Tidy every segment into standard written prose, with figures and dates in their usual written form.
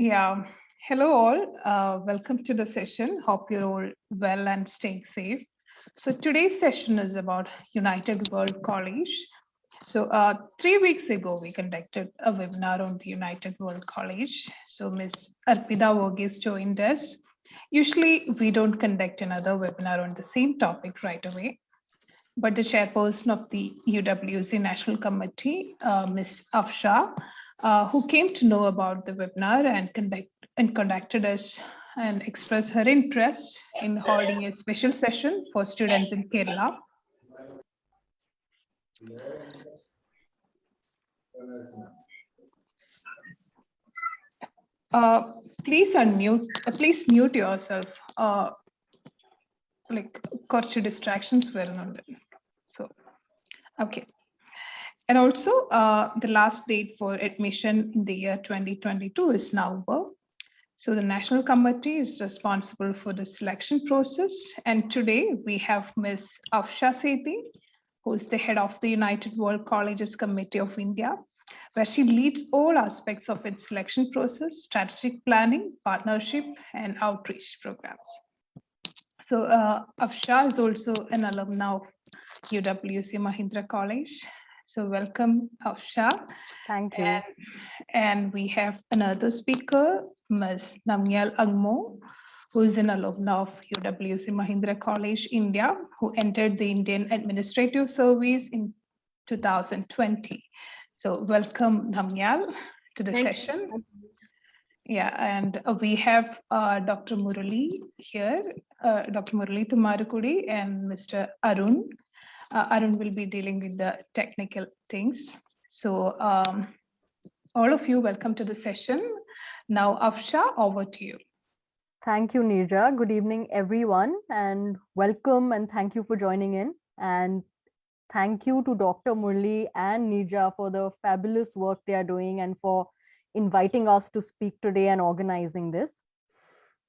Yeah. Hello, all. Welcome to the session. Hope you're all well and staying safe. So, today's session is about United World College. So, 3 weeks ago, we conducted a webinar on the United World College. So, Ms. Arpida Verghese joined us. Usually, we don't conduct another webinar on the same topic right away. But the chairperson of the UWC National Committee, Ms. Afsha, who came to know about the webinar and contacted us and expressed her interest in holding a special session for students in Kerala. Please unmute, please mute yourself. Like, കുറച്ച് distractions വരുന്നുണ്ട്. So, okay. And also, the last date for admission in the year 2022 is November. So the National Committee is responsible for the selection process. And today we have Ms. Afsha Sethi, who is the head of the United World Colleges Committee of India, where she leads all aspects of its selection process, strategic planning, partnership, and outreach programs. So Afsha is also an alumna of UWC Mahindra College. So welcome, Afsha. Thank you. And we have another speaker, Ms. Namgyal Angmo, who is an alumna of UWC Mahindra College, India, who entered the Indian Administrative Service in 2020. So welcome, Namgyal, to the session. Yeah, and we have Dr. Murali here, Dr. Murali Tumarukudi and Mr. Arun. Arun will be dealing with the technical things. So all of you, welcome to the session. Now, Afsha, over to you. Thank you, Nirja. Good evening, everyone, and welcome and thank you for joining in. And thank you to Dr. Murli and Nirja for the fabulous work they are doing and for inviting us to speak today and organizing this.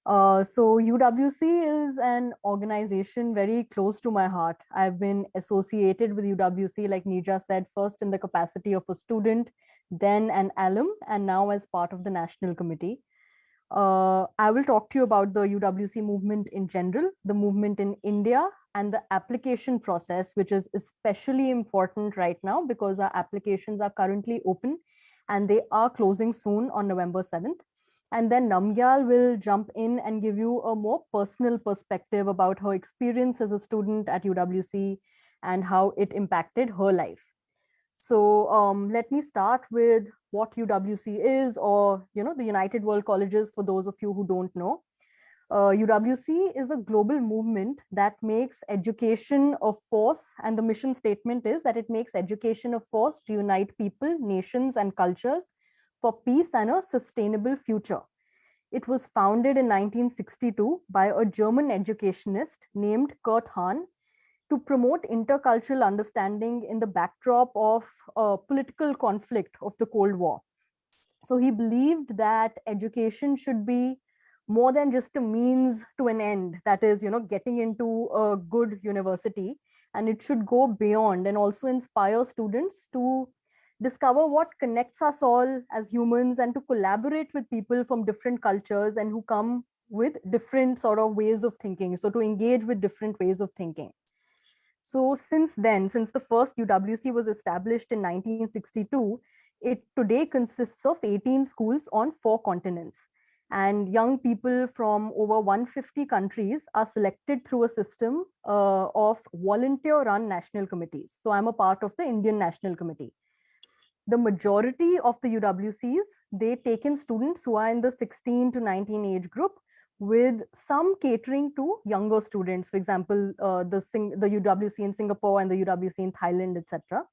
So UWC is an organization very close to my heart. I've been associated with UWC, like Nirja said, first in the capacity of a student, then an alum, and now as part of the National Committee. I will talk to you about the UWC movement in general, the movement in India, and the application process, which is especially important right now because our applications are currently open and they are closing soon on November 7th. And then Namgyal will jump in and give you a more personal perspective about her experience as a student at UWC and how it impacted her life. So let me start with what UWC is, or the United World Colleges, for those of you who don't know. UWC is a global movement that makes education a force, and the mission statement is that it makes education a force to unite people, nations, and cultures for peace and a sustainable future. It was founded in 1962 by a German educationist named Kurt Hahn to promote intercultural understanding in the backdrop of political conflict of the Cold War. So he believed that education should be more than just a means to an end, that is, getting into a good university, and it should go beyond and also inspire students to discover what connects us all as humans and to collaborate with people from different cultures and who come with different sort of ways of thinking. So to engage with different ways of thinking. So since then, since the first UWC was established in 1962, it today consists of 18 schools on 4 continents. And young people from over 150 countries are selected through a system of volunteer-run national committees. So I'm a part of the Indian National Committee. The majority of the UWCs, they take in students who are in the 16 to 19 age group, with some catering to younger students, for example, the UWC in Singapore and the UWC in Thailand, etc.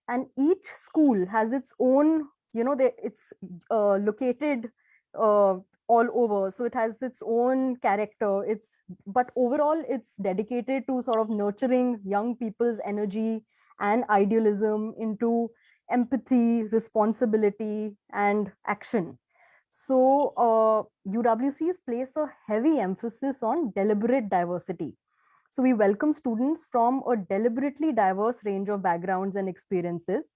And each school has its own, it's located all over. So it has its own character. But overall, it's dedicated to sort of nurturing young people's energy and idealism into empathy, responsibility, and action. So UWCs place a heavy emphasis on deliberate diversity. So we welcome students from a deliberately diverse range of backgrounds and experiences.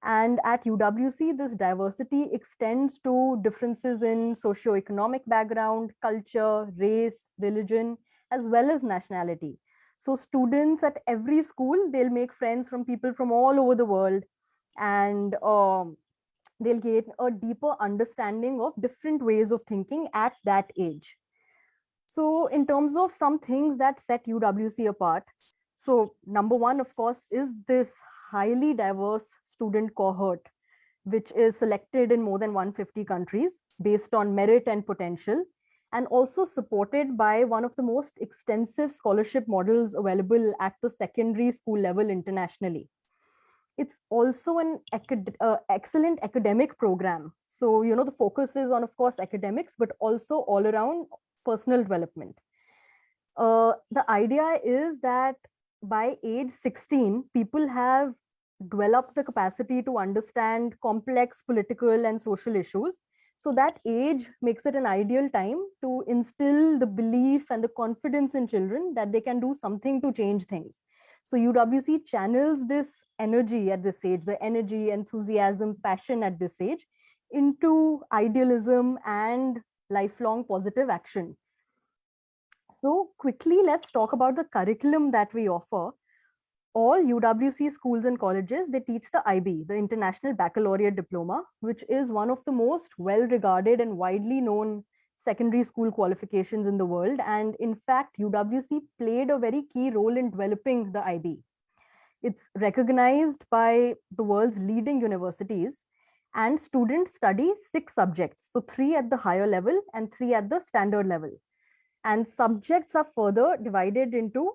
And at UWC, this diversity extends to differences in socioeconomic background, culture, race, religion, as well as nationality. So students at every school, they'll make friends from people from all over the world, and they'll get a deeper understanding of different ways of thinking at that age. So in terms of some things that set UWC apart, so number one, of course, is this highly diverse student cohort, which is selected in more than 150 countries based on merit and potential, and also supported by one of the most extensive scholarship models available at the secondary school level internationally. It's also an excellent academic program. So, the focus is on, of course, academics, but also all around personal development. The idea is that by age 16, people have developed the capacity to understand complex political and social issues. So that age makes it an ideal time to instill the belief and the confidence in children that they can do something to change things. So UWC channels this energy at this age, the energy, enthusiasm, passion at this age into idealism and lifelong positive action. So quickly, let's talk about the curriculum that we offer. All UWC schools and colleges, they teach the IB, the International Baccalaureate Diploma, which is one of the most well-regarded and widely known secondary school qualifications in the world. And in fact, UWC played a very key role in developing the IB. It's recognized by the world's leading universities, and students study 6 subjects. So 3 at the higher level and 3 at the standard level. And subjects are further divided into,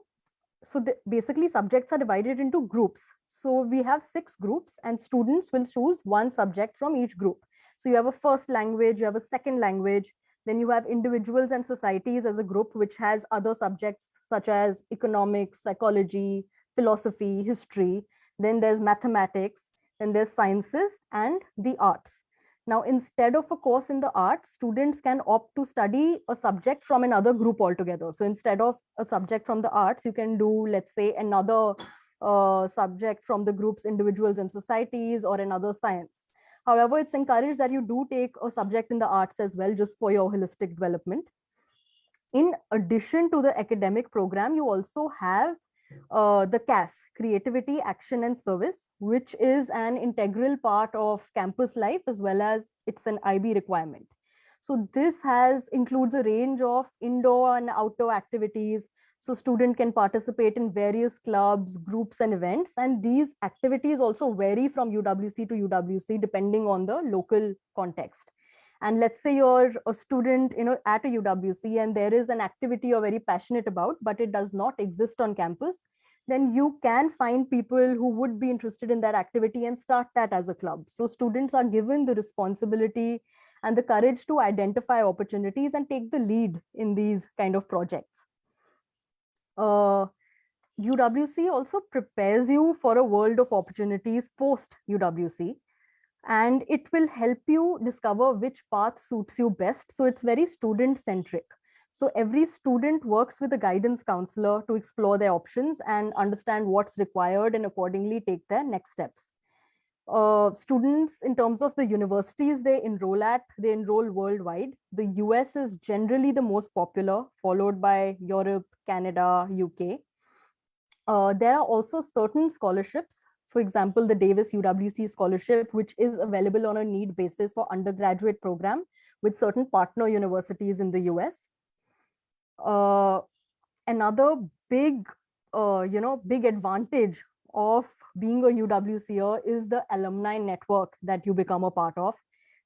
basically subjects are divided into groups. So we have 6 groups and students will choose one subject from each group. So you have a first language, you have a second language, then you have individuals and societies as a group, which has other subjects such as economics, psychology, philosophy, history. Then there's mathematics, then there's sciences and the arts. Now, instead of a course in the arts, students can opt to study a subject from another group altogether. So instead of a subject from the arts, you can do, let's say, another subject from the groups individuals and societies, or another science. However, it's encouraged that you do take a subject in the arts as well, just for your holistic development. In addition to the academic program, you also have the CAS, Creativity, Action and Service, which is an integral part of campus life, as well as it's an IB requirement. So this includes a range of indoor and outdoor activities. So student can participate in various clubs, groups and events. And these activities also vary from UWC to UWC depending on the local context. And let's say you're a student, at a UWC, and there is an activity you're very passionate about, but it does not exist on campus, then you can find people who would be interested in that activity and start that as a club. So students are given the responsibility and the courage to identify opportunities and take the lead in these kind of projects. UWC also prepares you for a world of opportunities post UWC, and it will help you discover which path suits you best. So it's very student centric. So every student works with a guidance counselor to explore their options and understand what's required and accordingly take their next steps. Students, in terms of the universities they enroll worldwide. The US is generally the most popular, followed by Europe, Canada, UK. There are also certain scholarships. For example, the Davis UWC scholarship, which is available on a need basis for undergraduate program with certain partner universities in the US. Another big advantage of being a UWCer is the alumni network that you become a part of.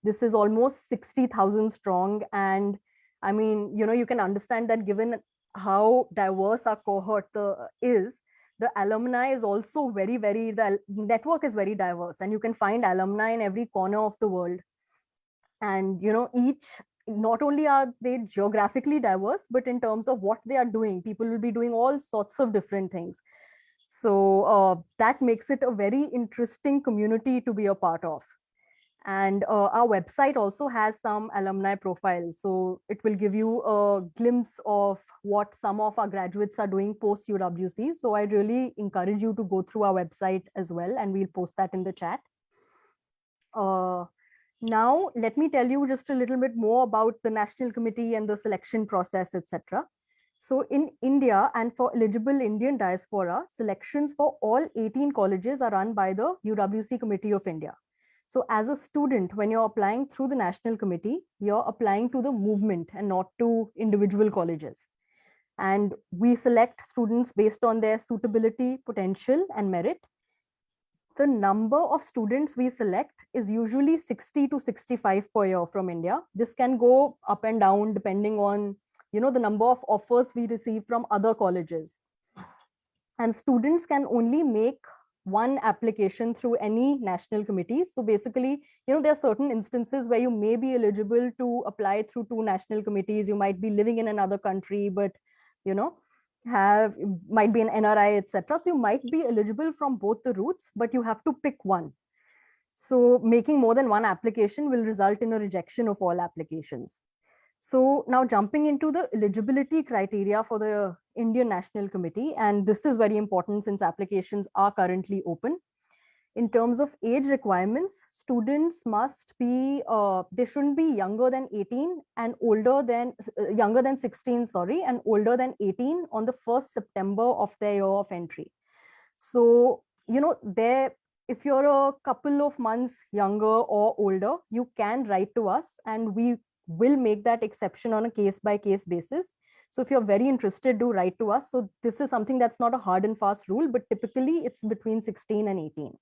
This is almost 60,000 strong. And I mean, you can understand that given how diverse our cohort is, the alumni is also the network is very diverse, and you can find alumni in every corner of the world. And, not only are they geographically diverse, but in terms of what they are doing, people will be doing all sorts of different things. So that makes it a very interesting community to be a part of. And our website also has some alumni profiles. So it will give you a glimpse of what some of our graduates are doing post UWC. So I really encourage you to go through our website as well, and we'll post that in the chat. Now, let me tell you just a little bit more about the National Committee and the selection process, etc. So in India and for eligible Indian diaspora, selections for all 18 colleges are run by the UWC Committee of India. So as a student, when you're applying through the National Committee, you're applying to the movement and not to individual colleges. And we select students based on their suitability, potential, and merit. The number of students we select is usually 60 to 65 per year from India. This can go up and down depending on, the number of offers we receive from other colleges. And students can only make one application through any national committee. So basically, there are certain instances where you may be eligible to apply through two national committees. You might be living in another country, but, might be an NRI, etc. So you might be eligible from both the routes, but you have to pick one. So making more than one application will result in a rejection of all applications. So now jumping into the eligibility criteria for the Indian National Committee, and this is very important since applications are currently open. In terms of age requirements, students must be, they shouldn't be younger than 18 and younger than 16, and older than 18 on the 1st September of their year of entry. So, if you're a couple of months younger or older, you can write to us and we will make that exception on a case-by-case basis. So if you're very interested, do write to us. So this is something that's not a hard and fast rule, but typically it's between 16 and 18.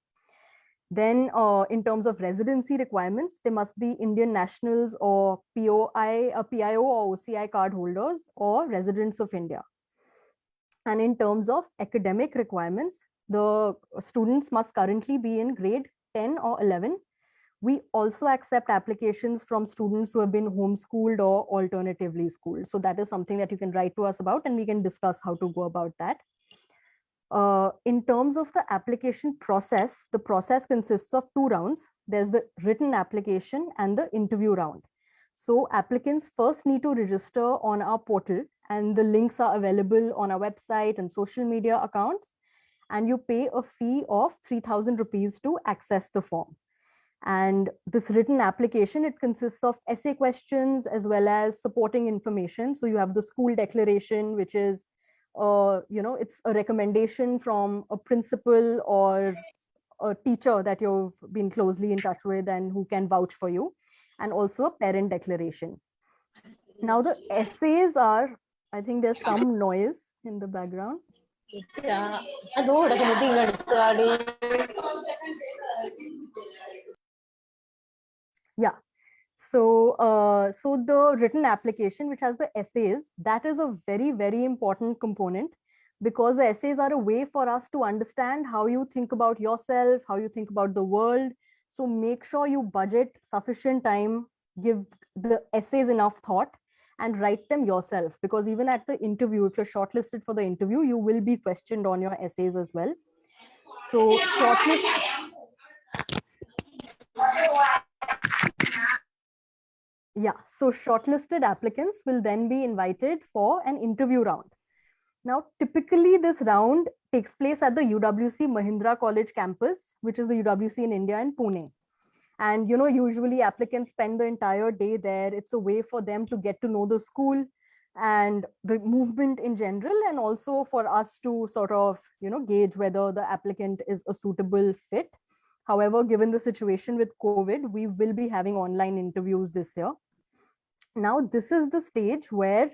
Then in terms of residency requirements, they must be Indian nationals or PIO or OCI card holders or residents of India. And in terms of academic requirements, the students must currently be in grade 10 or 11. We also accept applications from students who have been homeschooled or alternatively schooled. So that is something that you can write to us about and we can discuss how to go about that. In terms of the application process, the process consists of 2 rounds. There's the written application and the interview round. So applicants first need to register on our portal and the links are available on our website and social media accounts. And you pay a fee of 3,000 rupees to access the form. And this written application, it consists of essay questions as well as supporting information. So you have the school declaration, which is, it's a recommendation from a principal or a teacher that you've been closely in touch with and who can vouch for you, and also a parent declaration. Now the essays are, I think there's some noise in the background. Yeah. So, so the written application, which has the essays, that is a very, very important component because the essays are a way for us to understand how you think about yourself, how you think about the world. So make sure you budget sufficient time, give the essays enough thought and write them yourself, because even at the interview, if you're shortlisted for the interview, you will be questioned on your essays as well. So so shortlisted applicants will then be invited for an interview round. Now, typically this round takes place at the UWC Mahindra College campus, which is the UWC in India in Pune. And, usually applicants spend the entire day there. It's a way for them to get to know the school and the movement in general, and also for us to sort of, gauge whether the applicant is a suitable fit. However, given the situation with COVID, we will be having online interviews this year. Now, this is the stage where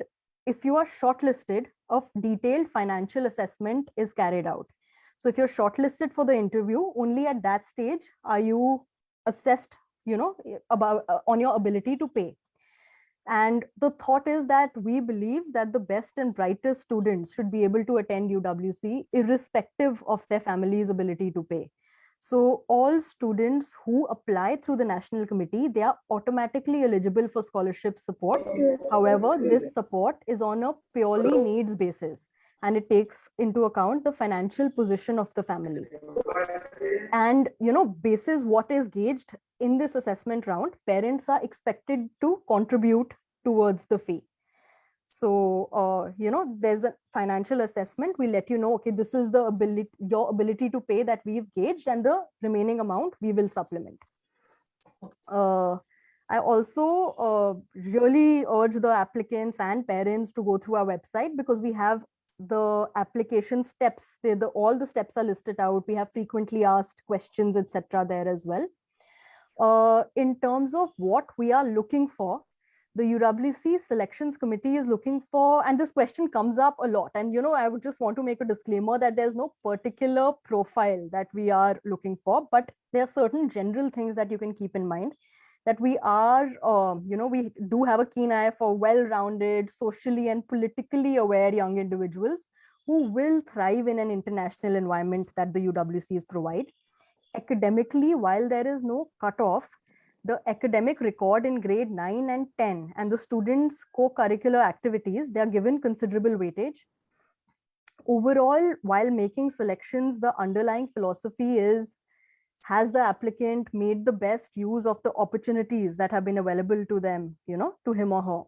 if you are shortlisted, a detailed financial assessment is carried out. So if you're shortlisted for the interview, only at that stage are you assessed, about on your ability to pay. And the thought is that we believe that the best and brightest students should be able to attend UWC irrespective of their family's ability to pay. So all students who apply through the National Committee, they are automatically eligible for scholarship support. However, this support is on a purely needs basis, and it takes into account the financial position of the family. And, basis what is gauged in this assessment round, parents are expected to contribute towards the fee. So, there's a financial assessment. We let you know, okay, this is your ability to pay that we've gauged, and the remaining amount we will supplement. I also really urge the applicants and parents to go through our website, because we have the application steps. All the steps are listed out. We have frequently asked questions, etc. there as well. In terms of what we are looking for, the UWC selections committee is looking for, and this question comes up a lot. And, I would just want to make a disclaimer that there's no particular profile that we are looking for, but there are certain general things that you can keep in mind, that we are, we do have a keen eye for well-rounded, socially and politically aware young individuals who will thrive in an international environment that the UWCs provide. Academically, while there is no cutoff, the academic record in grade 9 and 10 and the students' co-curricular activities, they are given considerable weightage. Overall, while making selections, the underlying philosophy is, has the applicant made the best use of the opportunities that have been available to them, to him or her?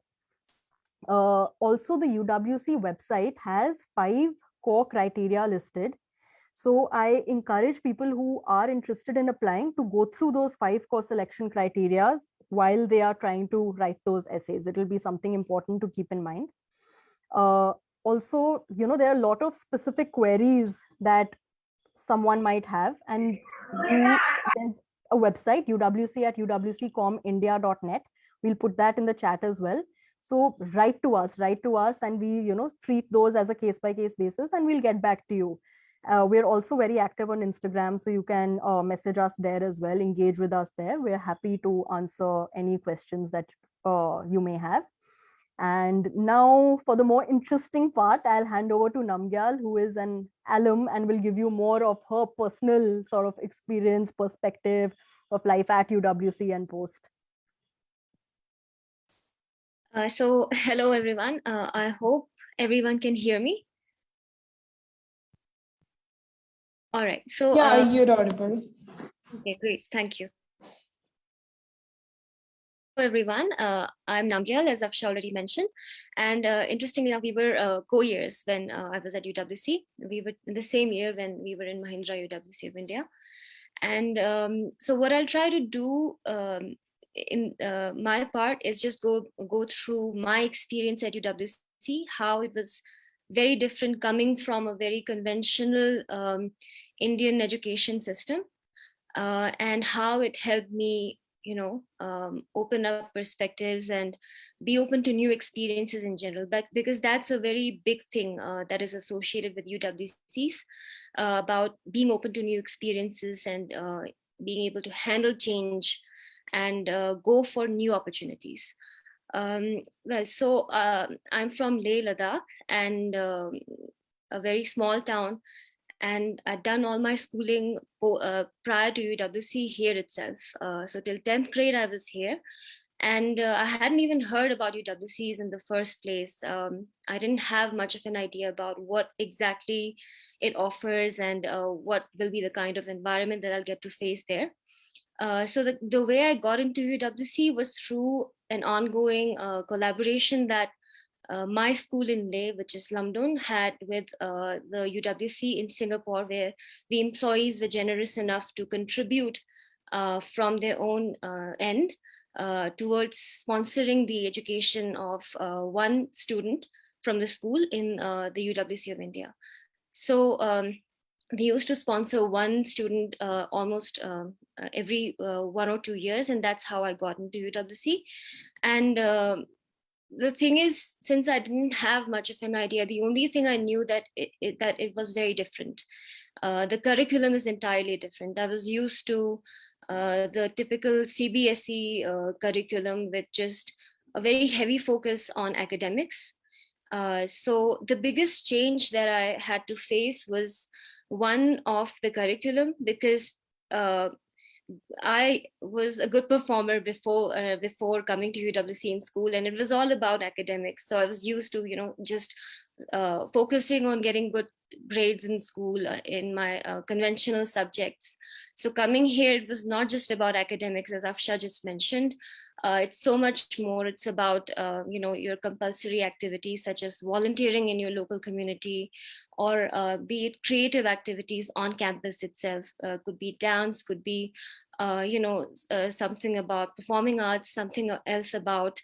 Also, the UWC website has 5 core criteria listed. So I encourage people who are interested in applying to go through those 5 core selection criteria while they are trying to write those essays. It will be something important to keep in mind. Also, there are a lot of specific queries that someone might have, and there's a website, uwc@uwccomindia.net. We'll put that in the chat as well. So write to us, and we, treat those as a case-by-case basis, and we'll get back to you. We're also very active on Instagram, so you can message us there as well, engage with us there. We're happy to answer any questions that you may have. And now for the more interesting part, I'll hand over to Namgyal, who is an alum and will give you more of her personal sort of experience, perspective of life at UWC and post. So hello, everyone. I hope everyone can hear me. All right. So yeah, you're audible. Okay, great. Thank you. Hello, everyone. I'm Namgyal, as Afsha already mentioned. And interestingly enough, we were co-years when I was at UWC. We were in the same year when we were in Mahindra UWC of India. And so what I'll try to do in my part is just go through my experience at UWC, how it was very different coming from a very conventional Indian education system, and how it helped me, open up perspectives and be open to new experiences in general. But because that's a very big thing that is associated with UWCs, about being open to new experiences and being able to handle change and go for new opportunities. So I'm from Leh, Ladakh, and a very small town. And I'd done all my schooling prior to UWC here itself. So till 10th grade, I was here. And I hadn't even heard about UWCs in the first place. I didn't have much of an idea about what exactly it offers and what will be the kind of environment that I'll get to face there. So the way I got into UWC was through an ongoing collaboration that my school in Leh, which is Lamdon, had with the UWC in Singapore, where the employees were generous enough to contribute from their own end towards sponsoring the education of one student from the school in the UWC of India. So they used to sponsor one student almost every 1 or 2 years, and that's how I got into UWC. And the thing is, since I didn't have much of an idea, the only thing I knew that it was very different. The curriculum is entirely different. I was used to the typical CBSE curriculum with just a very heavy focus on academics. So the biggest change that I had to face was one of the curriculum, because I was a good performer before coming to UWC in school, and it was all about academics. So I was used to, just focusing on getting good grades in school in my conventional subjects. So coming here, it was not just about academics, as Afsha just mentioned. It's so much more. It's about your compulsory activities, such as volunteering in your local community, or be it creative activities on campus itself. Could be dance, could be something about performing arts, something else about,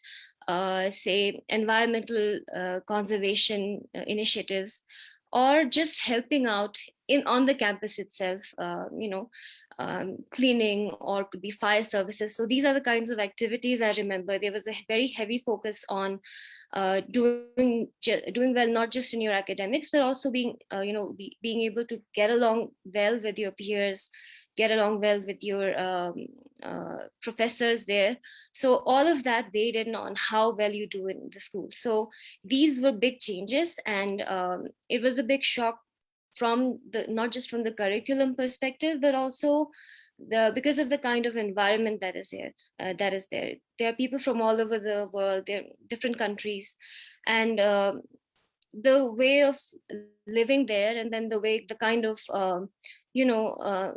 say, environmental conservation initiatives, or just helping out in on the campus itself, cleaning, or could be fire services. So these are the kinds of activities I remember. There was a very heavy focus on doing well, not just in your academics, but also being able to get along well with your peers, get along well with your professors there. So all of that weighed in on how well you do in the school. So these were big changes, and it was a big shock from the, not just from the curriculum perspective, but also because of the kind of environment that is there. There are people from all over the world. There are different countries, and the way of living there, and then the kind of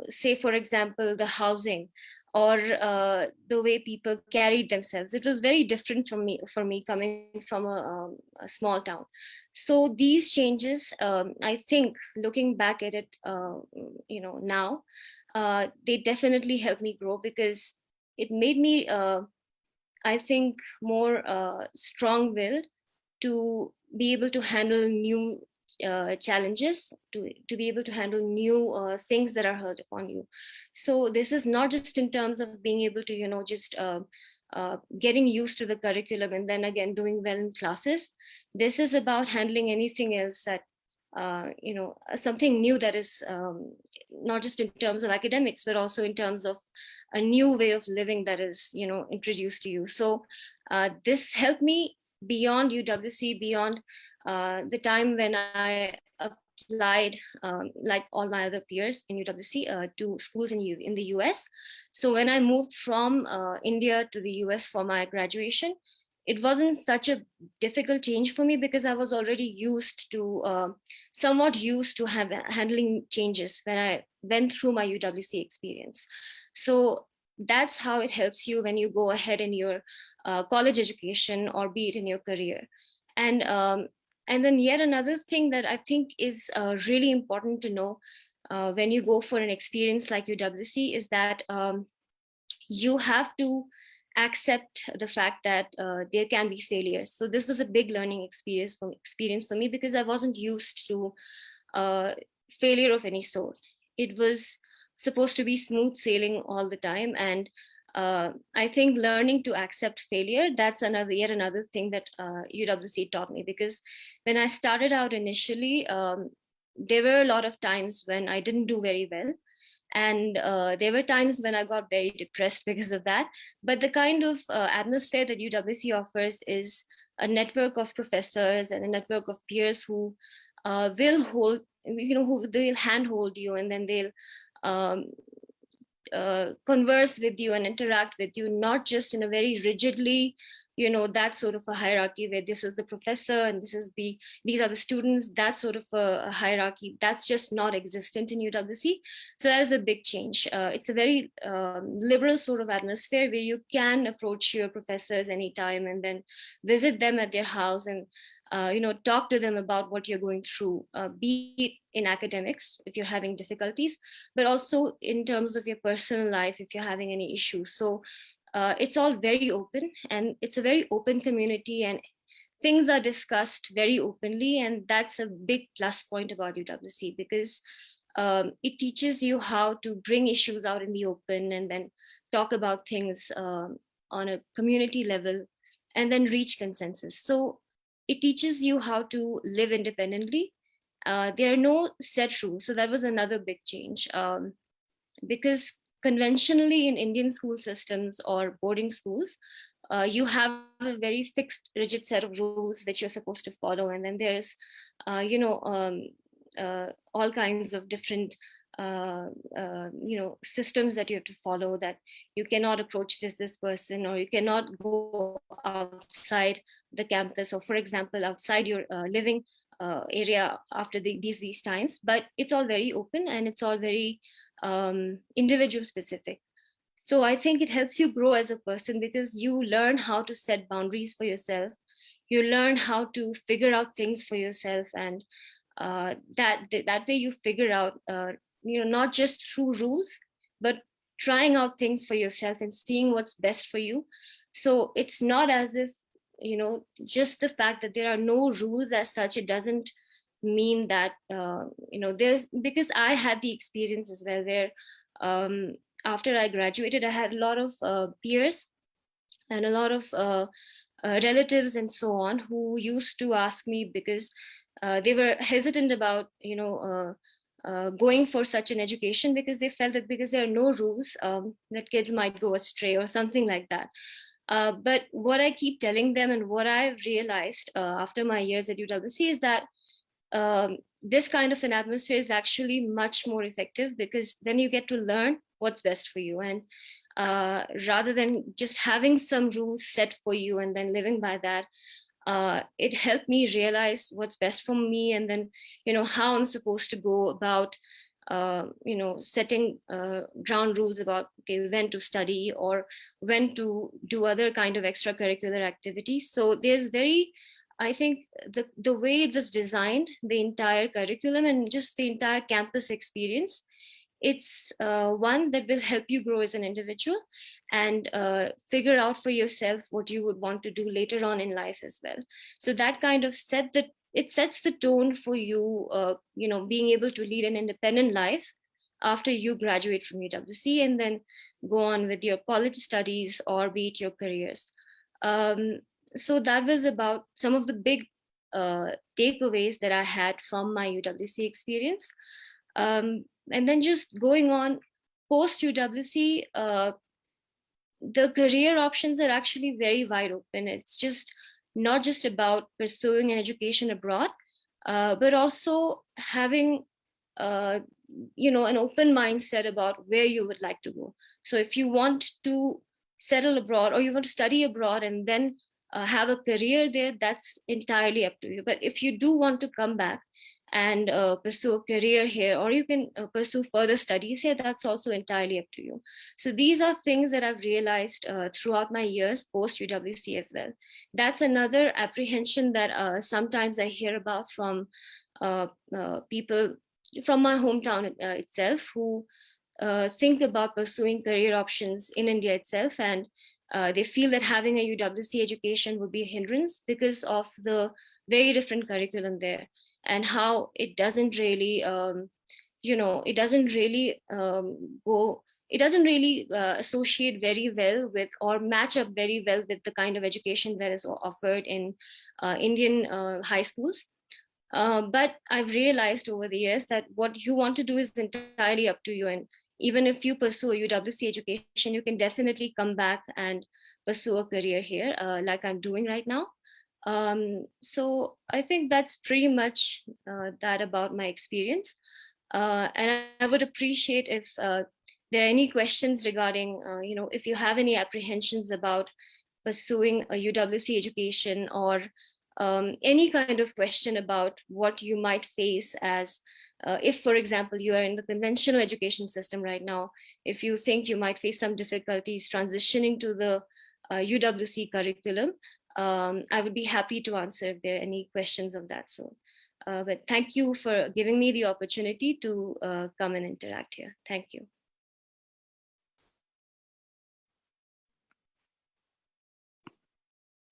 say, for example, the housing, or the way people carried themselves, it was very different for me coming from a small town. So these changes, I think, looking back at it, now, they definitely helped me grow, because it made me, I think, more strong-willed to be able to handle new challenges, to be able to handle new things that are hurled upon you. So this is not just in terms of being able to, just getting used to the curriculum and then again doing well in classes. This is about handling anything else that, something new that is, not just in terms of academics, but also in terms of a new way of living that is, introduced to you. So this helped me beyond UWC, beyond the time when I applied, like all my other peers in UWC, to schools in the US. So when I moved from India to the US for my graduation, it wasn't such a difficult change for me, because I was already used to, somewhat used to handling changes when I went through my UWC experience. So that's how it helps you when you go ahead in your college education, or be it in your career. And then yet another thing that I think is really important to know when you go for an experience like UWC is that you have to accept the fact that there can be failures. So this was a big learning experience for me, because I wasn't used to failure of any sort. It was supposed to be smooth sailing all the time, and I think learning to accept failure, that's yet another thing that UWC taught me. Because when I started out initially, there were a lot of times when I didn't do very well, and there were times when I got very depressed because of that. But the kind of atmosphere that UWC offers is a network of professors and a network of peers who will hold, who they'll handhold you, and then they'll um, converse with you and interact with you, not just in a very rigidly, that sort of a hierarchy where this is the professor and these are the students, that sort of a hierarchy, that's just not existent in UWC. So that is a big change. It's a very liberal sort of atmosphere where you can approach your professors anytime and then visit them at their house and talk to them about what you're going through, be it in academics if you're having difficulties, but also in terms of your personal life if you're having any issues. So it's all very open, and it's a very open community, and things are discussed very openly, and that's a big plus point about UWC, because it teaches you how to bring issues out in the open and then talk about things on a community level and then reach consensus. So it teaches you how to live independently. There are no set rules. So that was another big change, because conventionally in Indian school systems or boarding schools, you have a very fixed, rigid set of rules which you're supposed to follow. And then there's, all kinds of different systems that you have to follow, that you cannot approach this person, or you cannot go outside the campus, or for example outside your living area after these times. But it's all very open, and it's all very individual specific. So I think it helps you grow as a person, because you learn how to set boundaries for yourself, you learn how to figure out things for yourself, and that way you figure out not just through rules, but trying out things for yourself and seeing what's best for you. So it's not as if, just the fact that there are no rules as such, it doesn't mean that, there's, because I had the experience as well where, after I graduated, I had a lot of peers and a lot of relatives and so on who used to ask me, because they were hesitant about going for such an education, because they felt that because there are no rules, that kids might go astray or something like that. But what I keep telling them and what I've realized after my years at UWC is that this kind of an atmosphere is actually much more effective, because then you get to learn what's best for you. And rather than just having some rules set for you and then living by that, it helped me realize what's best for me, and then how I'm supposed to go about setting ground rules about, okay, when to study or when to do other kind of extracurricular activities. So there's I think the way it was designed, the entire curriculum and just the entire campus experience, it's one that will help you grow as an individual and figure out for yourself what you would want to do later on in life as well. So that kind of sets the tone for you, being able to lead an independent life after you graduate from UWC and then go on with your college studies or be it your careers. So that was about some of the big takeaways that I had from my UWC experience. And then just going on post UWC, the career options are actually very wide open. It's just not just about pursuing an education abroad, but also having an open mindset about where you would like to go. So if you want to settle abroad or you want to study abroad and then have a career there, that's entirely up to you. But if you do want to come back and pursue a career here, or you can pursue further studies here, that's also entirely up to you. So these are things that I've realized throughout my years post UWC as well. That's another apprehension that sometimes I hear about from people from my hometown itself, who think about pursuing career options in India itself, and they feel that having a UWC education would be a hindrance because of the very different curriculum there, and how it doesn't really, associate very well with or match up very well with the kind of education that is offered in Indian high schools. But I've realized over the years that what you want to do is entirely up to you. And even if you pursue a UWC education, you can definitely come back and pursue a career here, like I'm doing right now. So I think that's pretty much that about my experience. And I would appreciate if there are any questions regarding, if you have any apprehensions about pursuing a UWC education, or any kind of question about what you might face as, if, for example, you are in the conventional education system right now, if you think you might face some difficulties transitioning to the UWC curriculum, I would be happy to answer if there are any questions of that sort. But thank you for giving me the opportunity to come and interact here. Thank you.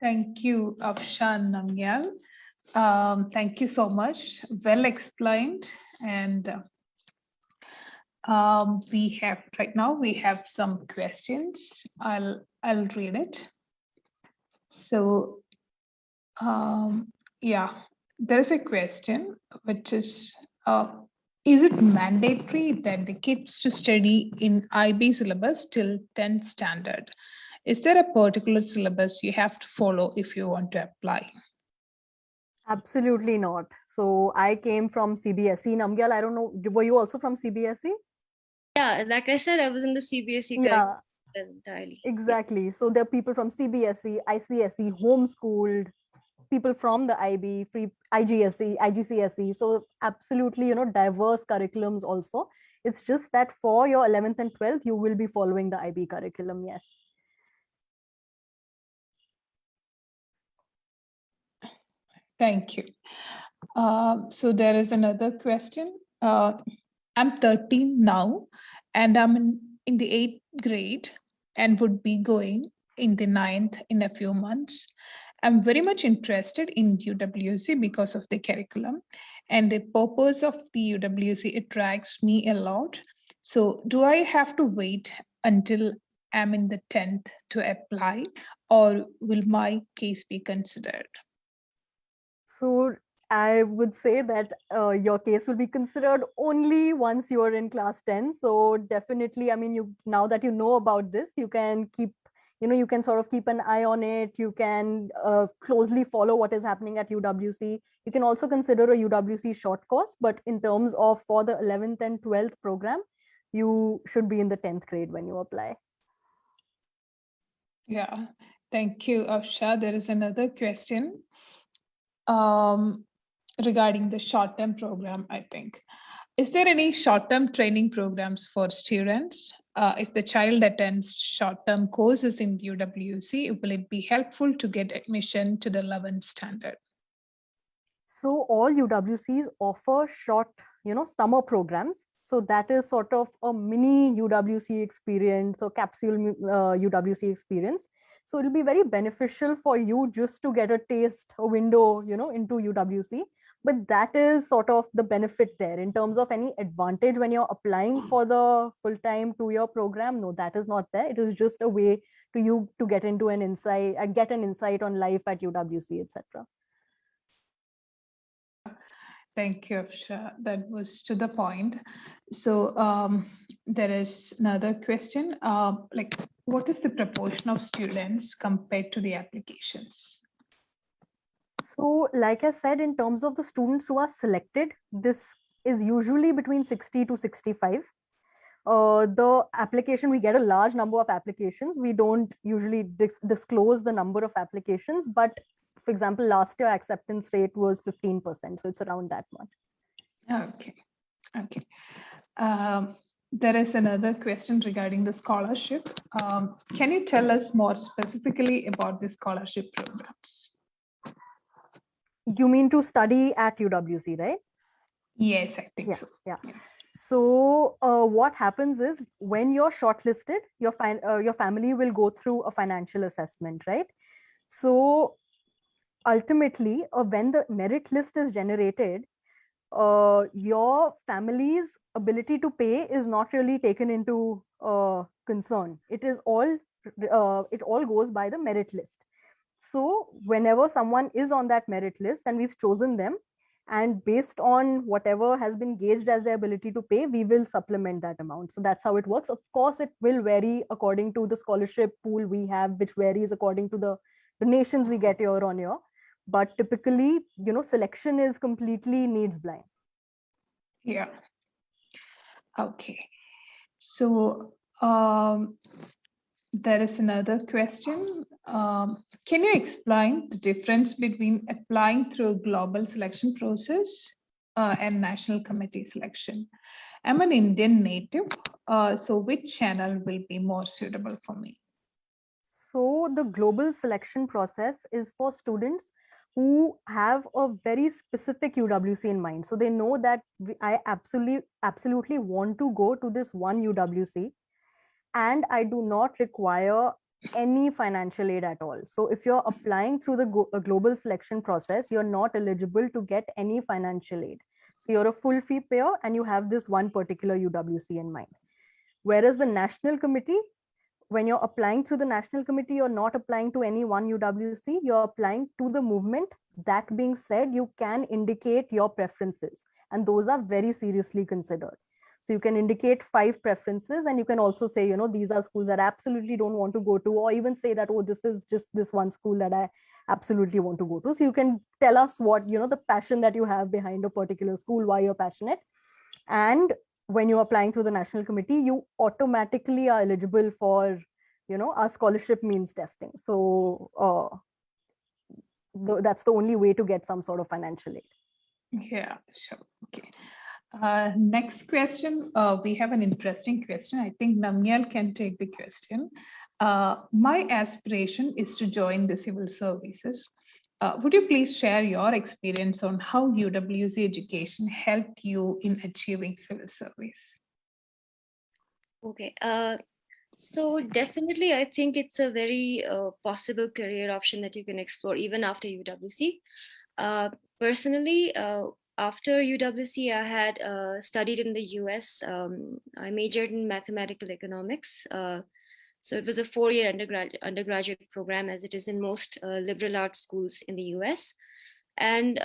Thank you, Afshan Namgyal. Thank you so much. Well explained. And we have some questions. I'll read it. So there is a question which is it mandatory that the kids to study in IB syllabus till 10th standard? Is there a particular syllabus you have to follow if you want to apply? Absolutely not. So I came from CBSE. Namgyal, I don't know, were you also from CBSE? Yeah, like I said, I was in the CBSE. Yeah, entirely. exactly. So there are people from CBSE, ICSE, homeschooled, people from the IB, free IGSE, IGCSE. So absolutely, diverse curriculums also. It's just that for your 11th and 12th, you will be following the IB curriculum, yes. Thank you. So there is another question. I'm 13 now, and I'm in in the 8th grade and would be going in the 9th in a few months. I'm very much interested in UWC because of the curriculum and the purpose of the UWC attracts me a lot. So, do I have to wait until I'm in the 10th to apply, or will my case be considered? So I would say that your case will be considered only once you are in class 10. So definitely, I mean, you now that you know about this, you can keep, you can sort of keep an eye on it. You can closely follow what is happening at UWC. You can also consider a UWC short course, but in terms of for the 11th and 12th program, you should be in the 10th grade when you apply. Yeah, thank you, Afsha. There is another question regarding the short-term program, I think. Is there any short-term training programs for students? If the child attends short-term courses in UWC, will it be helpful to get admission to the 11th standard? So all UWCs offer short, summer programs. So that is sort of a mini UWC experience or capsule UWC experience. So it'll be very beneficial for you just to get a taste, a window, into UWC. But that is sort of the benefit there in terms of any advantage when you're applying for the full-time 2-year program. No, that is not there. It is just a way to you to get into an insight, get an insight on life at UWC, etc. Thank you, Afsha. That was to the point. So there is another question. Like, what is the proportion of students compared to the applications? So, like I said, in terms of the students who are selected, this is usually between 60 to 65. The application, we get a large number of applications. We don't usually disclose the number of applications, but for example, last year acceptance rate was 15%. So it's around that much. Okay. Okay. There is another question regarding the scholarship. Can you tell us more specifically about the scholarship programs? You mean to study at UWC, right? Yes, I think Yeah, so. yeah. So what happens is when you're shortlisted, your family will go through a financial assessment, right? So ultimately, when the merit list is generated, your family's ability to pay is not really taken into concern. It all goes by the merit list. So whenever someone is on that merit list and we've chosen them, and based on whatever has been gauged as their ability to pay, we will supplement that amount. So that's how it works. Of course, it will vary according to the scholarship pool we have, which varies according to the donations we get year on year. But typically, selection is completely needs blind. Yeah. Okay. So there is another question. Can you explain the difference between applying through a global selection process and national committee selection? I'm an Indian native, so which channel will be more suitable for me? So the global selection process is for students who have a very specific UWC in mind. So they know that I absolutely want to go to this one UWC, and I do not require any financial aid at all. So if you're applying through the global selection process, you're not eligible to get any financial aid. So you're a full fee payer and you have this one particular UWC in mind. Whereas the national committee, when you're applying through the national committee, you're not applying to any one UWC, you're applying to the movement. That being said, you can indicate your preferences, and those are very seriously considered. So you can indicate 5 preferences, and you can also say, these are schools that I absolutely don't want to go to, or even say that, oh, this is just this one school that I absolutely want to go to. So you can tell us what, the passion that you have behind a particular school, why you're passionate. And when you're applying through the national committee, you automatically are eligible for, our scholarship means testing. So that's the only way to get some sort of financial aid. Yeah, sure. Okay. Next question. We have an interesting question. I think Namgyal can take the question. My aspiration is to join the civil services. Would you please share your experience on how UWC education helped you in achieving civil service? Okay. So definitely, I think it's a very possible career option that you can explore even after UWC. Uh, Personally, after UWC, I had studied in the US. I majored in mathematical economics. So it was a 4-year undergraduate program, as it is in most liberal arts schools in the US. And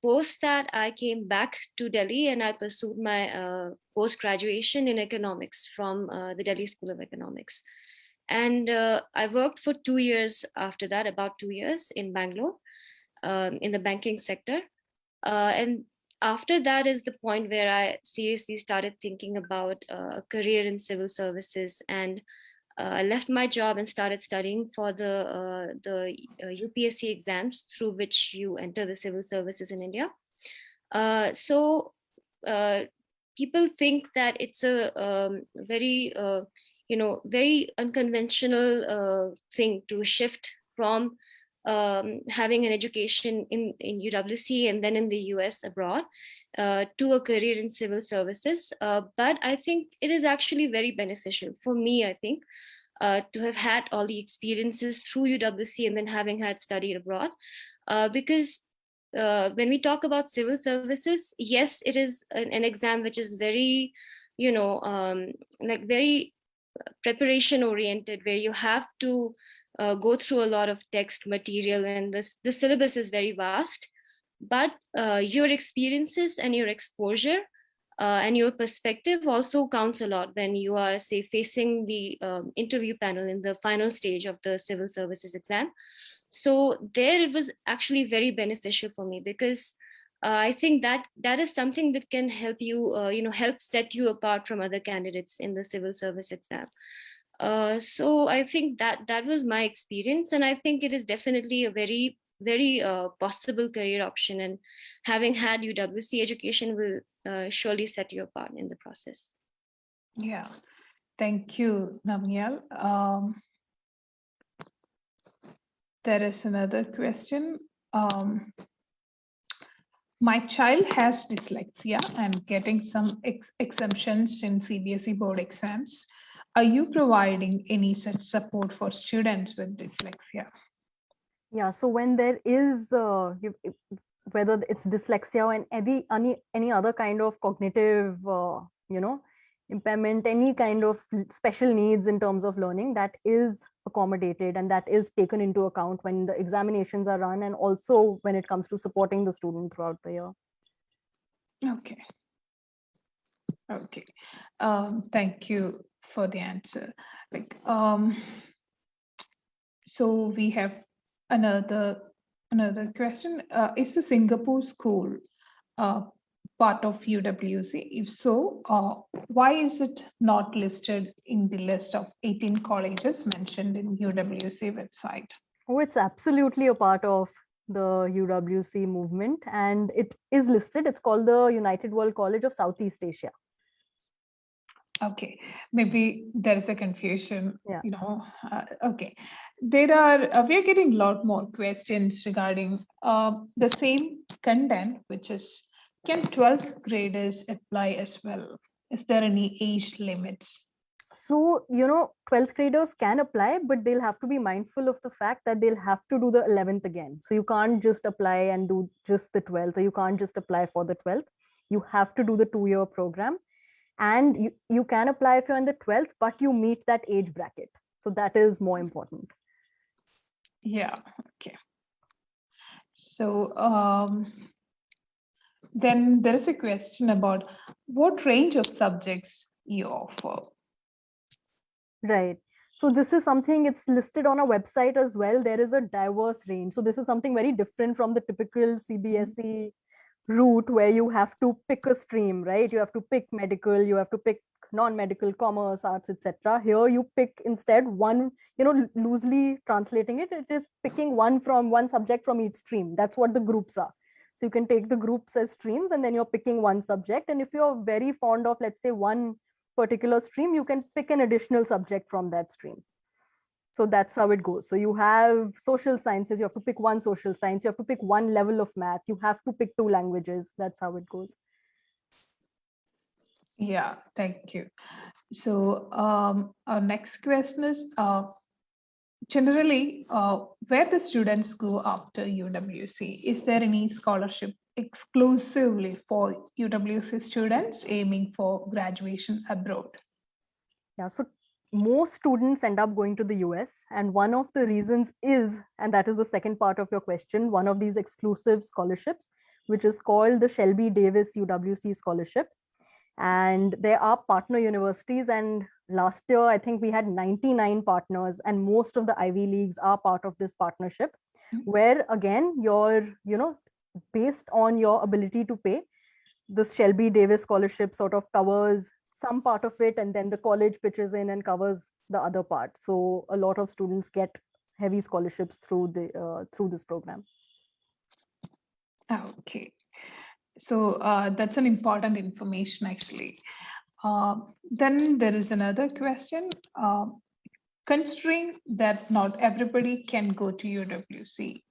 post that, I came back to Delhi and I pursued my post graduation in economics from the Delhi School of Economics. And I worked for 2 years after that, about 2 years in Bangalore, in the banking sector. And after that is the point where I seriously started thinking about a career in civil services, and I left my job and started studying for the UPSC exams through which you enter the civil services in India. So uh, people think that it's a very very unconventional thing to shift from having an education in UWC and then in the US abroad to a career in civil services. But I think it is actually very beneficial for me, I think, to have had all the experiences through UWC and then having had studied abroad. Because when we talk about civil services, yes, it is an exam which is very, like very preparation oriented, where you have to go through a lot of text material, and the syllabus is very vast. But your experiences and your exposure and your perspective also counts a lot when you are, say, facing the interview panel in the final stage of the civil services exam. So there it was actually very beneficial for me, because I think that that is something that can help you help set you apart from other candidates in the civil service exam. So I think that that was my experience, and I think it is definitely a very possible career option, and having had UWC education will surely set you apart in the process. Yeah, thank you, Namgyal. There is another question. My child has dyslexia and getting some exemptions in CBSE board exams. Are you providing any such support for students with dyslexia? Yeah, so when there is whether it's dyslexia or any other kind of cognitive impairment, any kind of special needs in terms of learning, that is accommodated and that is taken into account when the examinations are run, and also when it comes to supporting the student throughout the year. Okay. Okay. Thank you for the answer. Like, so we have another question. Is the Singapore school uh, part of UWC? If so, why is it not listed in the list of 18 colleges mentioned in UWC website? Oh, it's absolutely a part of the UWC movement, and it is listed. It's called the United World College of Southeast Asia. Okay, maybe there is a confusion. Yeah. Okay, there are we are getting a lot more questions regarding the same content, which is, can 12th graders apply as well? Is there any age limits? So, 12th graders can apply, but they'll have to be mindful of the fact that they'll have to do the 11th again. So you can't just apply and do just the 12th, or you can't just apply for the 12th. You have to do the 2-year program. And you can apply if you're in the 12th, but you meet that age bracket. So that is more important. Yeah, okay. So then there is a question about what range of subjects you offer. Right. So this is something, it's listed on a website as well. There is a diverse range. So this is something very different from the typical CBSE route where you have to pick a stream, right? You have to pick medical, you have to pick non-medical, commerce, arts, etc. Here you pick instead one, loosely translating it, it is picking one subject from each stream. That's what the groups are. So you can take the groups as streams, and then you're picking one subject. And if you're very fond of, let's say, one particular stream, you can pick an additional subject from that stream. So that's how it goes. So you have social sciences, you have to pick one social science, you have to pick one level of math, you have to pick 2 languages. That's how it goes. Yeah, thank you. So our next question is generally where the students go after UWC. Is there any scholarship exclusively for UWC students aiming for graduation abroad? Yeah, so most students end up going to the US, and one of the reasons is, and that is the second part of your question, one of these exclusive scholarships, which is called the Shelby Davis UWC Scholarship. And there are partner universities, and last year I think we had 99 partners, and most of the Ivy Leagues are part of this partnership, where again you're, based on your ability to pay. This Shelby Davis scholarship sort of covers some part of it, and then the college pitches in and covers the other part. So a lot of students get heavy scholarships through this program. Okay, so that's an important information actually. Then there is another question. Considering that not everybody can go to UWC,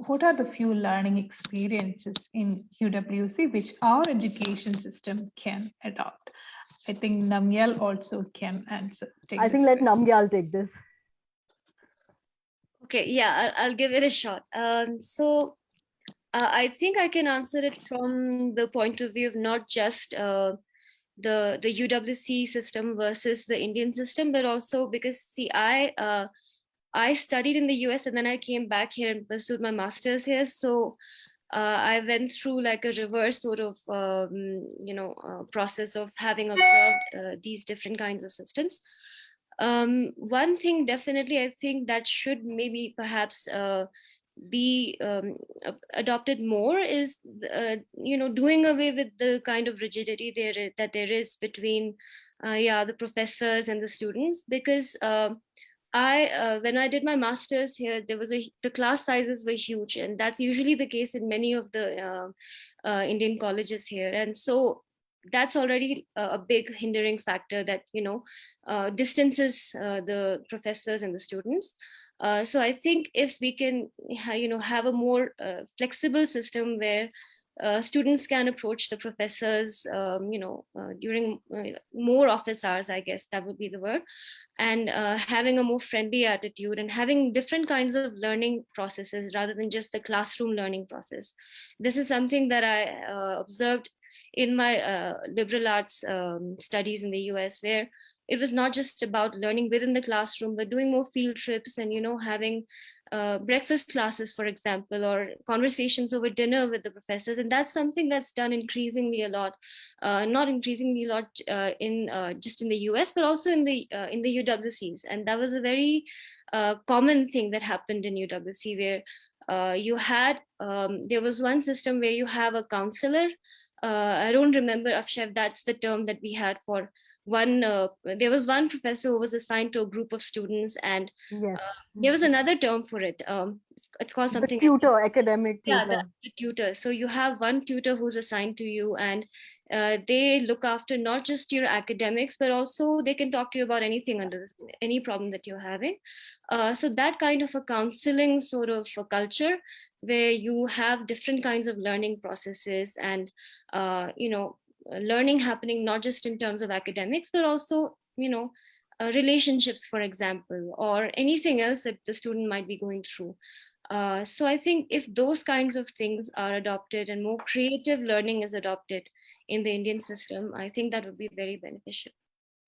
what are the few learning experiences in UWC which our education system can adopt? I think Namyal also can answer. I think let Namgyal take this. Okay, yeah, I'll give it a shot. I think I can answer it from the point of view of not just the UWC system versus the Indian system, but also because see, I studied in the US and then I came back here and pursued my master's here. So I went through like a reverse sort of process of having observed these different kinds of systems. One thing definitely I think that should maybe perhaps be adopted more is doing away with the kind of rigidity that there is between the professors and the students, because I when I did my master's here, the class sizes were huge, and that's usually the case in many of the Indian colleges here, and so that's already a big hindering factor that distances the professors and the students. So I think if we can have a more flexible system where students can approach the professors during more office hours, I guess that would be the word, and having a more friendly attitude and having different kinds of learning processes rather than just the classroom learning process. This is something that I observed in my liberal arts studies in the US, where it was not just about learning within the classroom, but doing more field trips and having breakfast classes, for example, or conversations over dinner with the professors. And that's something that's done increasingly a lot, not increasingly a lot in just in the US, but also in the UWCs. And that was a very common thing that happened in UWC, where you had there was one system where you have a counselor. I don't remember, Afshev, that's the term that we had for one. There was one professor who was assigned to a group of students, and Yes. there was another term for it. It's called something. The tutor, academic tutor. Yeah, the tutor. So you have one tutor who's assigned to you, and they look after not just your academics, but also they can talk to you about anything under any problem that you're having. So that kind of a counseling sort of a culture, where you have different kinds of learning processes and learning happening not just in terms of academics, but also relationships, for example, or anything else that the student might be going through. So I think if those kinds of things are adopted and more creative learning is adopted in the Indian system, I think that would be very beneficial.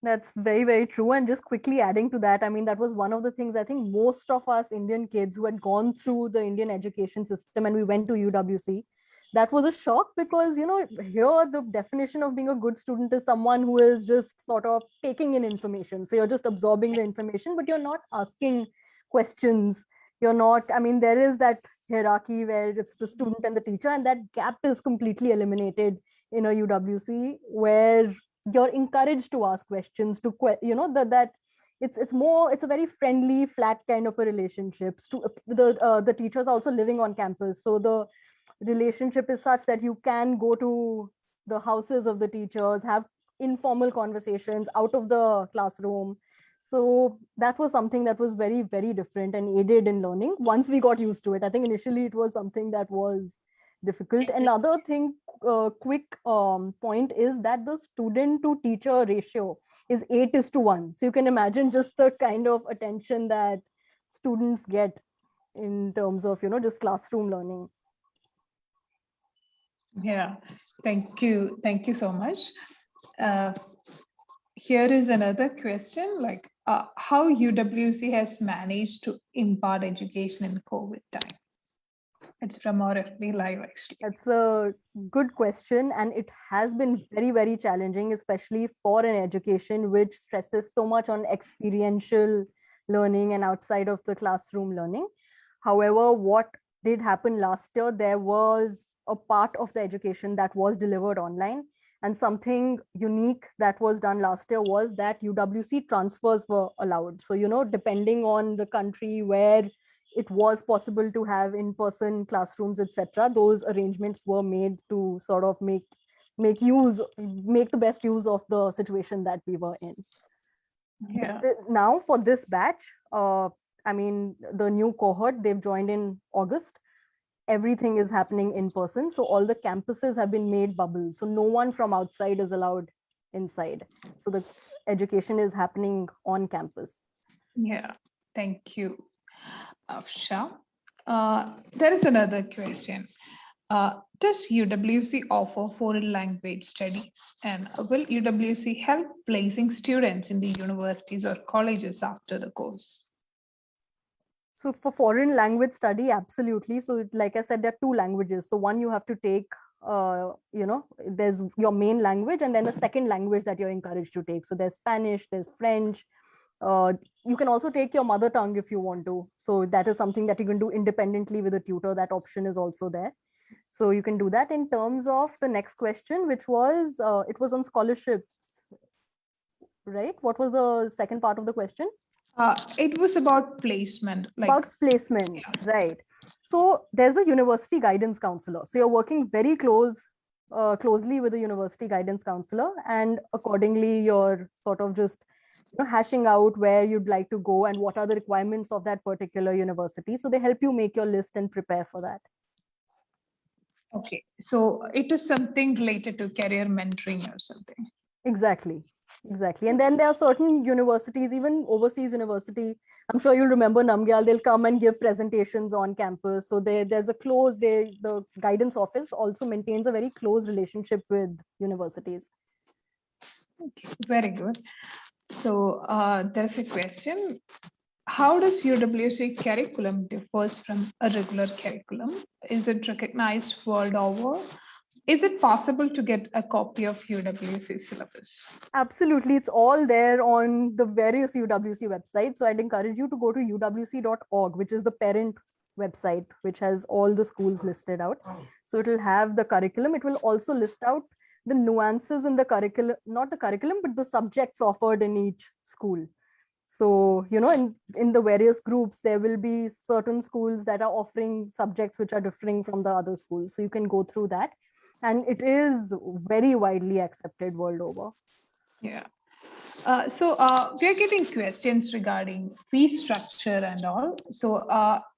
That's very, very true. And just quickly adding to that, I mean, that was one of the things I think most of us Indian kids who had gone through the Indian education system and we went to UWC, that was a shock, because, here the definition of being a good student is someone who is just sort of taking in information. So you're just absorbing the information, but you're not asking questions. You're not, I mean, there is that hierarchy where it's the student and the teacher, and that gap is completely eliminated in a UWC, where you're encouraged to ask questions, to that it's a very friendly, flat kind of a relationship. The teachers are also living on campus, so the relationship is such that you can go to the houses of the teachers, have informal conversations out of the classroom. So that was something that was very, very different and aided in learning once we got used to it. I think initially it was something that was difficult. Another thing, quick point is that the student to teacher ratio is 8:1. So you can imagine just the kind of attention that students get in terms of, just classroom learning. Yeah, thank you. Thank you so much. Here is another question, like how UWC has managed to impart education in COVID time. It's from RFB Live, actually. That's a good question, and it has been very, very challenging, especially for an education which stresses so much on experiential learning and outside of the classroom learning. However, what did happen last year, there was a part of the education that was delivered online, and something unique that was done last year was that UWC transfers were allowed. So, depending on the country where it was possible to have in-person classrooms, etc., those arrangements were made to sort of make the best use of the situation that we were in. Yeah. Now for this batch, the new cohort, they've joined in August. Everything is happening in person. So all the campuses have been made bubbles. So no one from outside is allowed inside. So the education is happening on campus. Yeah, thank you, Afsha. There is another question. Does UWC offer foreign language studies? And will UWC help placing students in the universities or colleges after the course? So for foreign language study, absolutely. So like I said, there are two languages. So one, you have to take, there's your main language and then a second language that you're encouraged to take. So there's Spanish, there's French. You can also take your mother tongue if you want to. So that is something that you can do independently with a tutor. That option is also there. So you can do that. In terms of the next question, which was, it was on scholarships, right? What was the second part of the question? It was about placement. About placement, yeah. Right. So there's a university guidance counselor. So you're working very closely with the university guidance counselor, and accordingly, you're sort of just hashing out where you'd like to go and what are the requirements of that particular university. So they help you make your list and prepare for that. Okay, so it is something related to career mentoring or something. Exactly. And then there are certain universities, even overseas university, I'm sure you'll remember Namgyal, they'll come and give presentations on campus. So there's the guidance office also maintains a very close relationship with universities. Okay, very good. So there's a question. How does UWC curriculum differs from a regular curriculum? Is it recognized world over? Is it possible to get a copy of UWC syllabus? Absolutely. It's all there on the various UWC websites. So I'd encourage you to go to uwc.org, which is the parent website, which has all the schools listed out. So it will have the curriculum. It will also list out the nuances in the curriculum, not the curriculum, but the subjects offered in each school. So, in the various groups, there will be certain schools that are offering subjects which are differing from the other schools. So you can go through that. And it is very widely accepted world over. Yeah. So we're getting questions regarding fee structure and all. So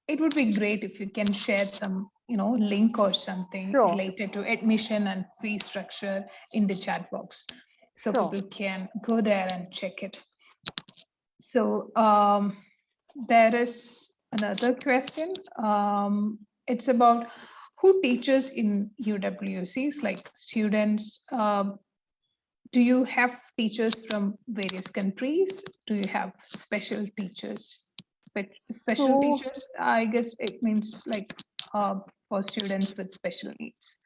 it would be great if you can share some, link or something related to admission and fee structure in the chat box, so people can go there and check it. So there is another question. It's about who teaches in UWCs, like students. Do you have teachers from various countries? Do you have special teachers? Special teachers, I guess it means like for students with special needs.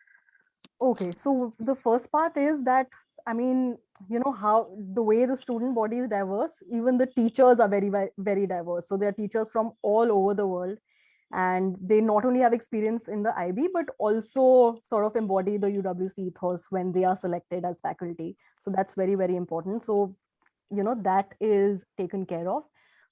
Okay, so the first part is that, how the way the student body is diverse, even the teachers are very, very diverse. So there are teachers from all over the world, and they not only have experience in the IB, but also sort of embody the UWC ethos when they are selected as faculty. So that's very, very important. So, that is taken care of.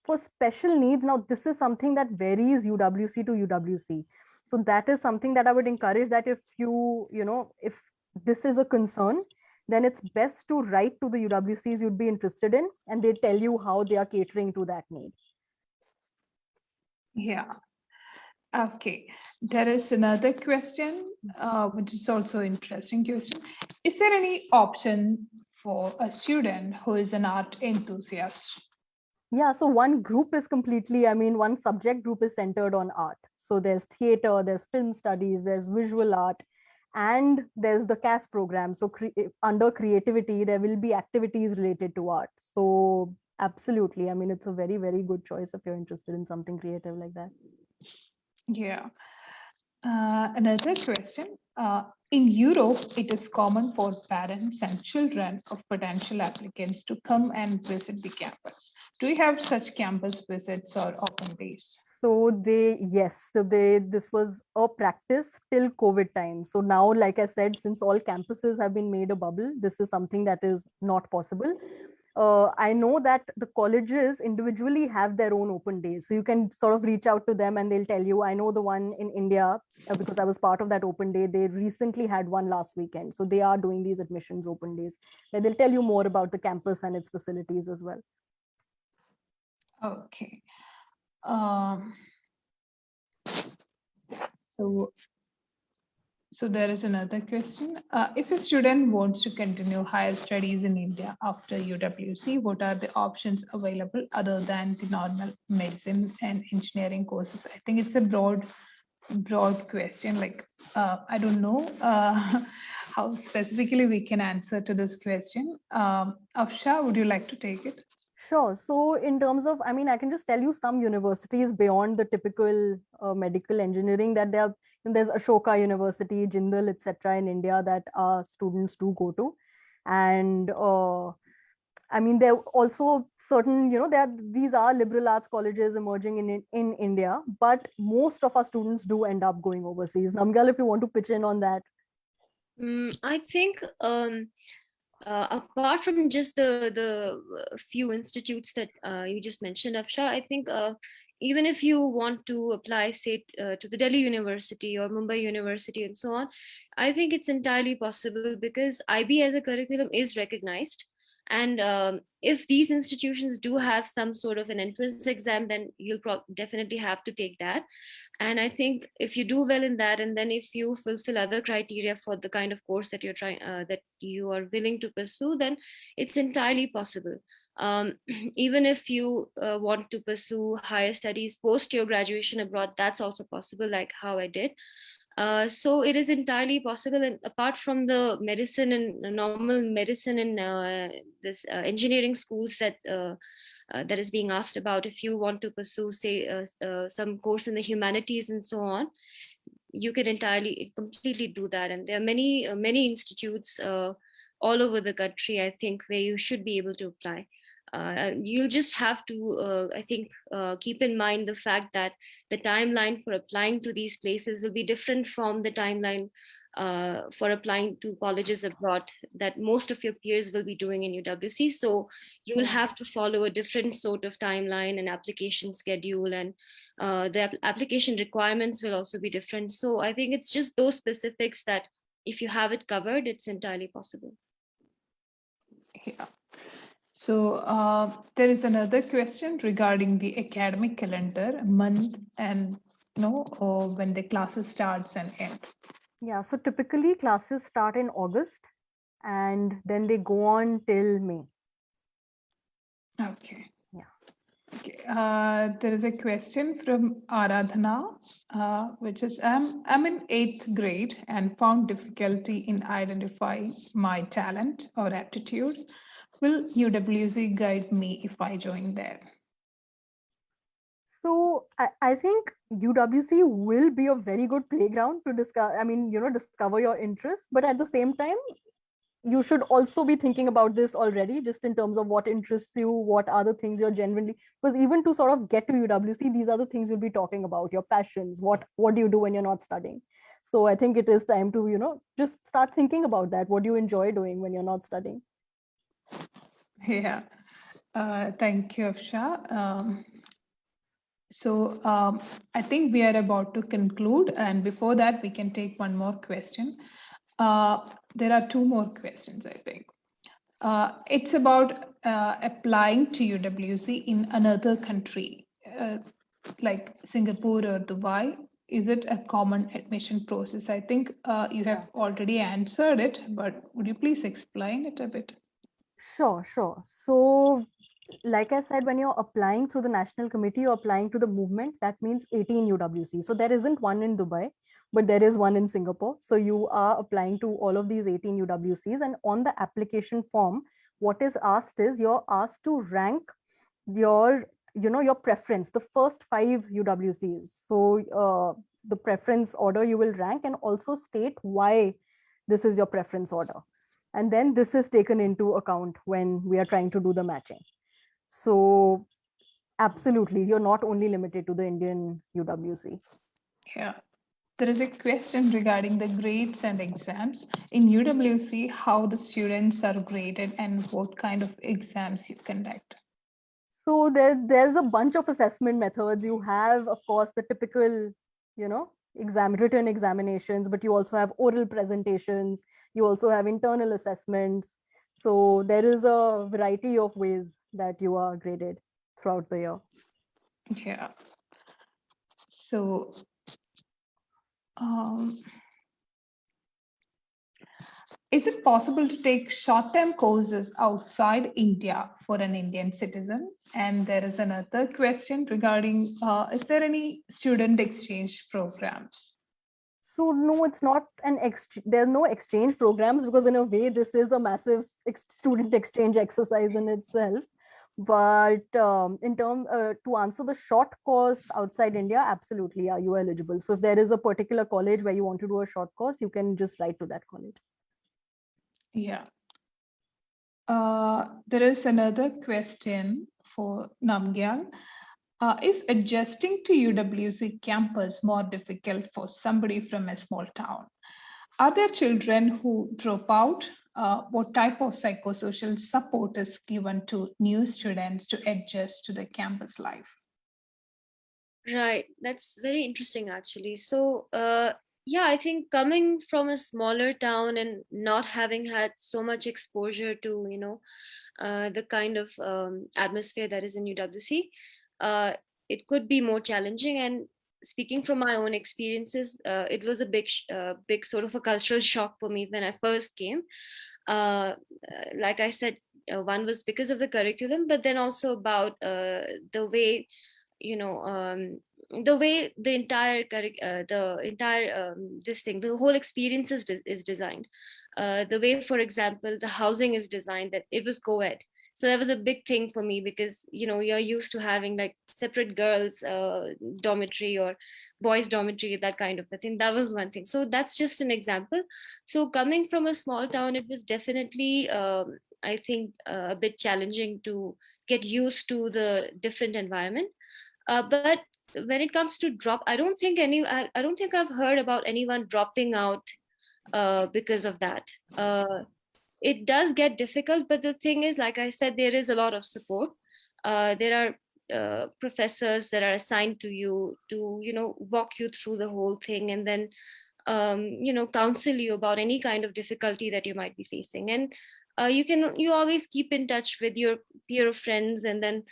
For special needs, now this is something that varies UWC to UWC. So that is something that I would encourage, that if if this is a concern, then it's best to write to the UWCs you'd be interested in, and they tell you how they are catering to that need. Yeah. Okay, there is another question, which is also interesting question. Is there any option for a student who is an art enthusiast? Yeah, so one group is completely, I mean, one subject group is centered on art. So there's theater, there's film studies, there's visual art, and there's the CAS program. So under creativity, there will be activities related to art. So absolutely, I mean, it's a very, very good choice if you're interested in something creative like that. Yeah. Another question. In Europe, it is common for parents and children of potential applicants to come and visit the campus. Do you have such campus visits or open days? So yes, so this was a practice till COVID time. So now, like I said, since all campuses have been made a bubble, this is something that is not possible. I know that the colleges individually have their own open days. So you can sort of reach out to them and they'll tell you. I know the one in India, because I was part of that open day, they recently had one last weekend. So they are doing these admissions open days where they'll tell you more about the campus and its facilities as well. Okay. So So there is another question. If a student wants to continue higher studies in India after UWC, what are the options available other than the normal medicine and engineering courses? I think it's a broad question. Like, I don't know how specifically we can answer to this question. Afsha, would you like to take it? Sure. So in terms of, I mean, I can just tell you some universities beyond the typical medical engineering that there's Ashoka University, Jindal, etc. in India that students do go to. And I mean, there are also certain, these are liberal arts colleges emerging in India, but most of our students do end up going overseas. Namgyal, if you want to pitch in on that. I think apart from just the few institutes that you just mentioned, Afsha, I think even if you want to apply, say, to the Delhi University or Mumbai University and so on, I think it's entirely possible because IB as a curriculum is recognized. And if these institutions do have some sort of an entrance exam, then you'll definitely have to take that. And I think if you do well in that, and then if you fulfill other criteria for the kind of course that you're trying, that you are willing to pursue, then it's entirely possible. Even if you want to pursue higher studies post your graduation abroad, that's also possible, like how I did. So it is entirely possible. And apart from the medicine and normal medicine and this engineering schools that is being asked about, if you want to pursue, say, some course in the humanities and so on, you can entirely completely do that. And there are many institutes all over the country, I think, where you should be able to apply. You just have to, I think, keep in mind the fact that the timeline for applying to these places will be different from the timeline for applying to colleges abroad that most of your peers will be doing in UWC. So you will have to follow a different sort of timeline and application schedule, and the application requirements will also be different. So I think it's just those specifics that if you have it covered, it's entirely possible. Yeah. So there is another question regarding the academic calendar, month and when the classes starts and end. Yeah, so typically classes start in August and then they go on till May. Okay. Yeah. Okay. There is a question from Aradhana, which is I'm in 8th grade and found difficulty in identifying my talent or aptitude. Will UWC guide me if I join there? So I think UWC will be a very good playground to discover, discover your interests. But at the same time, you should also be thinking about this already, just in terms of what interests you, what are the things you're genuinely, because even to sort of get to UWC, these are the things you'll be talking about, your passions, what do you do when you're not studying. So I think it is time to, just start thinking about that. What do you enjoy doing when you're not studying? Yeah. Thank you, Afsha. So I think we are about to conclude. And before that, we can take one more question. There are two more questions, I think. It's about applying to UWC in another country, like Singapore or Dubai. is it a common admission process? I think you have Yeah. already answered it, but would you please explain it a bit? Sure, sure. So, like I said, when you're applying through the national committee, you're applying to the movement. That means 18 UWC. So there isn't one in Dubai, but there is one in Singapore. So you are applying to all of these 18 UWCs, and on the application form, what is asked is you're asked to rank your, your preference, the first 5 UWCs. So the preference order you will rank, and also state why this is your preference order. And then this is taken into account when we are trying to do the matching. So absolutely, you're not only limited to the Indian UWC. Yeah. There is a question regarding the grades and exams. In UWC, how the students are graded and what kind of exams you conduct. So there's a bunch of assessment methods. You have, of course, the typical, written examinations, but you also have oral presentations. You also have internal assessments. So there is a variety of ways that you are graded throughout the year. Yeah. So, is it possible to take short-term courses outside India for an Indian citizen? And there is another question regarding, is there any student exchange programs? So no, it's not there are no exchange programs, because in a way this is a massive student exchange exercise in itself. But in term to answer the short course outside India, absolutely, are you eligible? So if there is a particular college where you want to do a short course, you can just write to that college. Yeah. There is another question for Namgyal. Is adjusting to UWC campus more difficult for somebody from a small town? Are there children who drop out? What type of psychosocial support is given to new students to adjust to the campus life? Right, that's very interesting actually. So, yeah, I think coming from a smaller town and not having had so much exposure to, the kind of atmosphere that is in UWC, it could be more challenging. And speaking from my own experiences, it was a big sort of a cultural shock for me when I first came. Like I said, one was because of the curriculum, but then also about the way, you know the way the whole experience is designed, the way, for example, the housing is designed, that it was co-ed. So that was a big thing for me, because you're used to having like separate girls dormitory or boys dormitory, that kind of a thing. That was one thing. So that's just an example. So coming from a small town, it was definitely I think a bit challenging to get used to the different environment. But when it comes to drop, I don't think I've heard about anyone dropping out because of that. It does get difficult, but the thing is, like I said, there is a lot of support. There are professors that are assigned to you to walk you through the whole thing, and then counsel you about any kind of difficulty that you might be facing. And you always keep in touch with your peer of friends, and then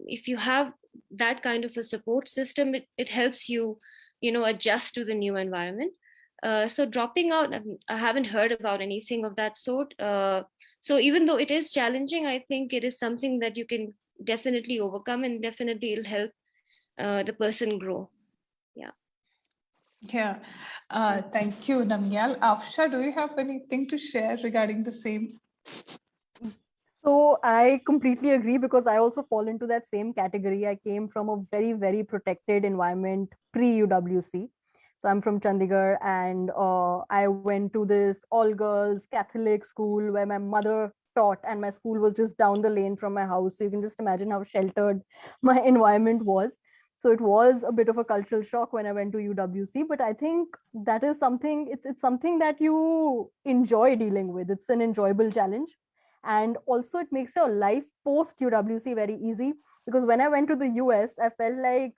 if you have that kind of a support system, it helps you adjust to the new environment. So dropping out, I haven't heard about anything of that sort. So even though it is challenging, I think it is something that you can definitely overcome, and definitely it'll help the person grow. Yeah. Yeah. Thank you, Namgyal. Afsha, do you have anything to share regarding the same? So I completely agree, because I also fall into that same category. I came from a very, very protected environment pre-UWC. So I'm from Chandigarh, and I went to this all-girls Catholic school where my mother taught, and my school was just down the lane from my house. So you can just imagine how sheltered my environment was. So it was a bit of a cultural shock when I went to UWC, but I think that is something, it's something that you enjoy dealing with. It's an enjoyable challenge. And also it makes your life post UWC very easy, because when I went to the US, I felt like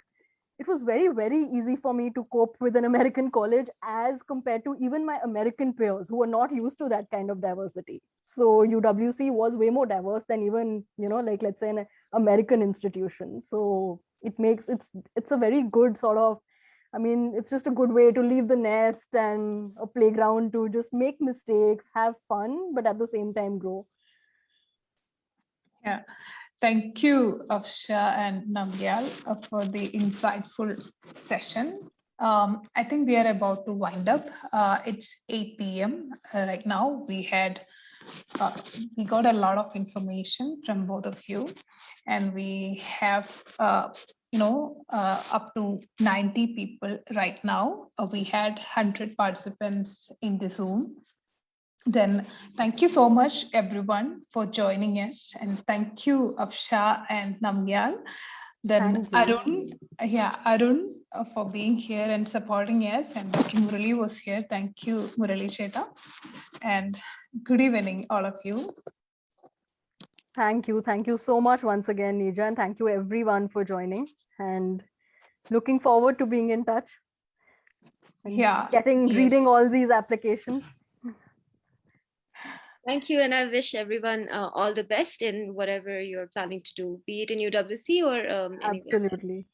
it was very, very easy for me to cope with an American college as compared to even my American peers who were not used to that kind of diversity. So UWC was way more diverse than even, like, let's say, an American institution. So it's a very good sort of I mean, it's just a good way to leave the nest and a playground to just make mistakes, have fun, but at the same time grow. Yeah. Thank you, Afsha and Namgyal, for the insightful session. I think we are about to wind up. It's 8 p.m. Right now. We got a lot of information from both of you, and we have up to 90 people right now. We had 100 participants in the Zoom. Then thank you so much, everyone, for joining us. And thank you, Afsha and Namgyal. Then Thank you. Arun, for being here and supporting us. And Dr. Murali was here. Thank you, Murali Cheta. And good evening, all of you. Thank you. Thank you so much once again, Nija, and thank you everyone for joining. And looking forward to being in touch. And reading all these applications. Thank you, and I wish everyone all the best in whatever you're planning to do, be it in UWC or anywhere. Absolutely.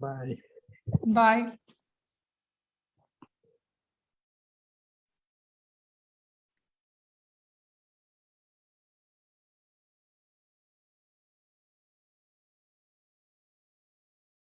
Bye. Bye.